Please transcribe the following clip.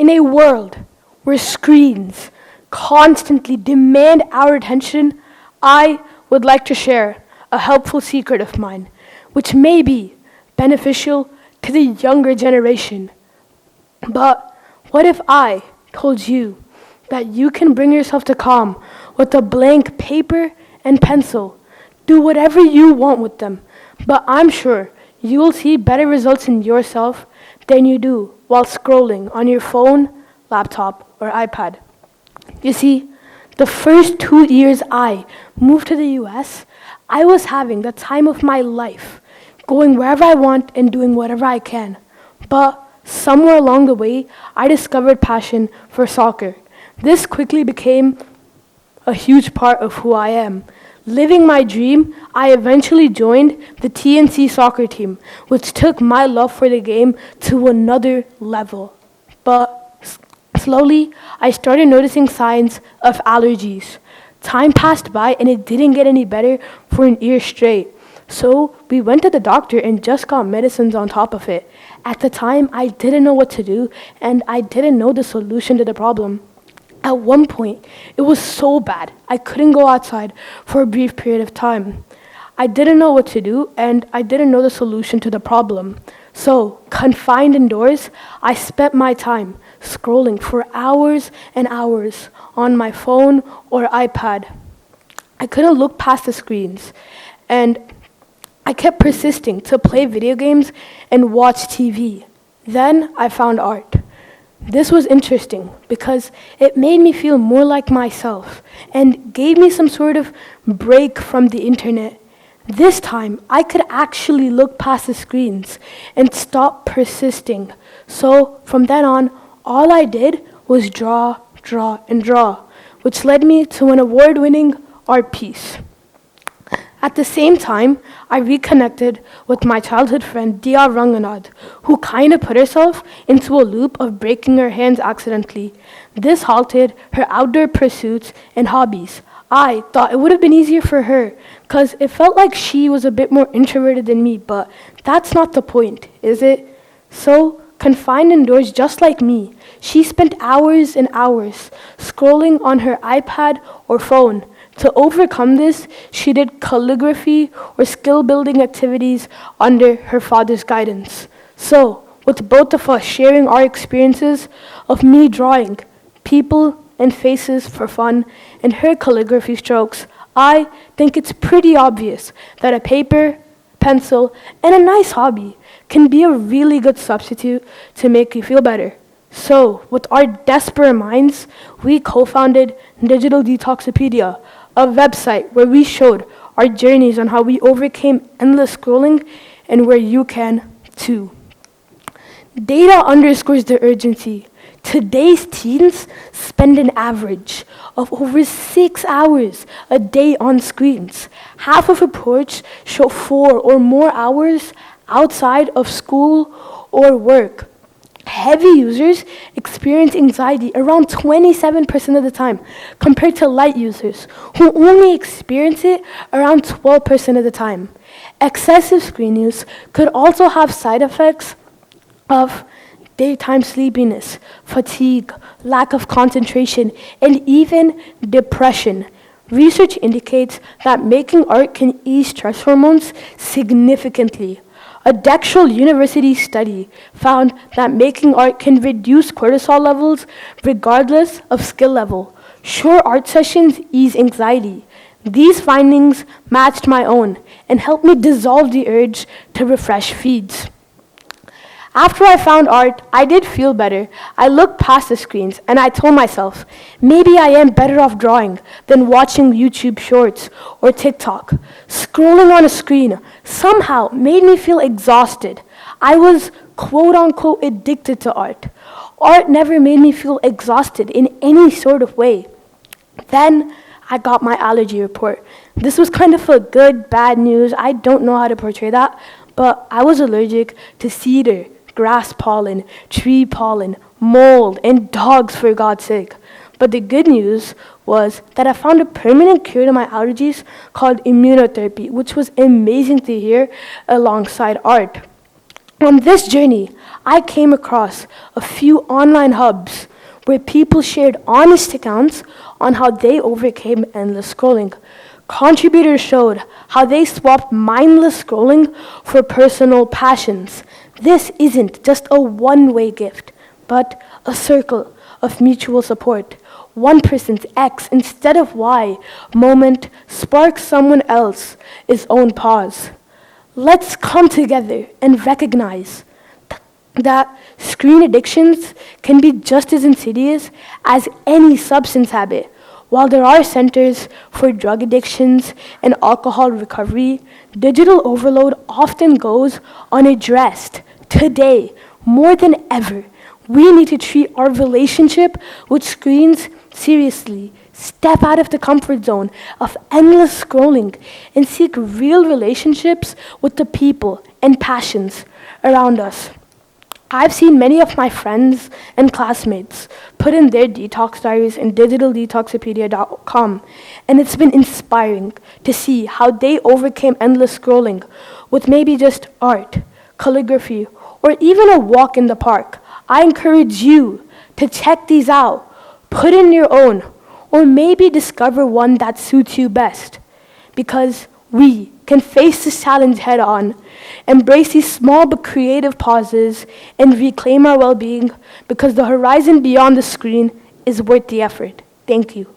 In a world where screens constantly demand our attention, I would like to share a helpful secret of mine, which may be beneficial to the younger generation. But what if I told you that you can bring yourself to calm with a blank paper and pencil? Do whatever you want with them, but I'm sure you will see better results in yourself than you do while scrolling on your phone, laptop, or iPad. You see, the first 2 years I moved to the US, I was having the time of my life, going wherever I want and doing whatever I can. But somewhere along the way, I discovered passion for soccer. This quickly became a huge part of who I am. Living my dream, I eventually joined the TNC soccer team, which took my love for the game to another level. But slowly, I started noticing signs of allergies. Time passed by and it didn't get any better for an year straight. So we went to the doctor and just got medicines on top of it. At the time, I didn't know what to do and I didn't know the solution to the problem. At one point, it was so bad, I couldn't go outside for a brief period of time. I didn't know what to do, and I didn't know the solution to the problem. So, confined indoors, I spent my time scrolling for hours and hours on my phone or iPad. I couldn't look past the screens, and I kept persisting to play video games and watch TV. Then I found art. This was interesting because it made me feel more like myself and gave me some sort of break from the internet. This time, I could actually look past the screens and stop persisting. So from then on, all I did was draw, and draw, which led me to an award-winning art piece. At the same time, I reconnected with my childhood friend Dia Ranganad, who kind of put herself into a loop of breaking her hands accidentally. This halted her outdoor pursuits and hobbies. I thought it would have been easier for her, because it felt like she was a bit more introverted than me, but that's not the point, is it? So, confined indoors just like me, she spent hours and hours scrolling on her iPad or phone. To overcome this, she did calligraphy or skill-building activities under her father's guidance. So, with both of us sharing our experiences of me drawing people and faces for fun and her calligraphy strokes, I think it's pretty obvious that a paper, pencil, and a nice hobby can be a really good substitute to make you feel better. So, with our desperate minds, we co-founded Digital Detoxopedia, a website where we showed our journeys on how we overcame endless scrolling and where you can too. Data underscores the urgency. Today's teens spend an average of over 6 hours a day on screens. Half of reports show 4 or more hours outside of school or work. Heavy users experience anxiety around 27% of the time, compared to light users, who only experience it around 12% of the time. Excessive screen use could also have side effects of daytime sleepiness, fatigue, lack of concentration, and even depression. Research indicates that making art can ease stress hormones significantly. A Drexel University study found that making art can reduce cortisol levels regardless of skill level. Short art sessions ease anxiety. These findings matched my own and helped me dissolve the urge to refresh feeds. After I found art, I did feel better. I looked past the screens and I told myself, maybe I am better off drawing than watching YouTube shorts or TikTok. Scrolling on a screen somehow made me feel exhausted. I was quote unquote addicted to art. Art never made me feel exhausted in any sort of way. Then I got my allergy report. This was kind of a good, bad news. I don't know how to portray that, but I was allergic to cedar, grass pollen, tree pollen, mold, and dogs, for God's sake. But the good news was that I found a permanent cure to my allergies called immunotherapy, which was amazing to hear alongside art. On this journey, I came across a few online hubs where people shared honest accounts on how they overcame endless scrolling. Contributors showed how they swapped mindless scrolling for personal passions. This isn't just a one-way gift, but a circle of mutual support. One person's X instead of Y moment sparks someone else's own pause. Let's come together and recognize that screen addictions can be just as insidious as any substance habit. While there are centers for drug addictions and alcohol recovery, digital overload often goes unaddressed. Today, more than ever, we need to treat our relationship with screens seriously. Step out of the comfort zone of endless scrolling and seek real relationships with the people and passions around us. I've seen many of my friends and classmates put in their detox diaries in digitaldetoxopedia.com, and it's been inspiring to see how they overcame endless scrolling with maybe just art, calligraphy, or even a walk in the park. I encourage you to check these out, put in your own, or maybe discover one that suits you best, because we can face this challenge head on, embrace these small but creative pauses, and reclaim our well-being, because the horizon beyond the screen is worth the effort. Thank you.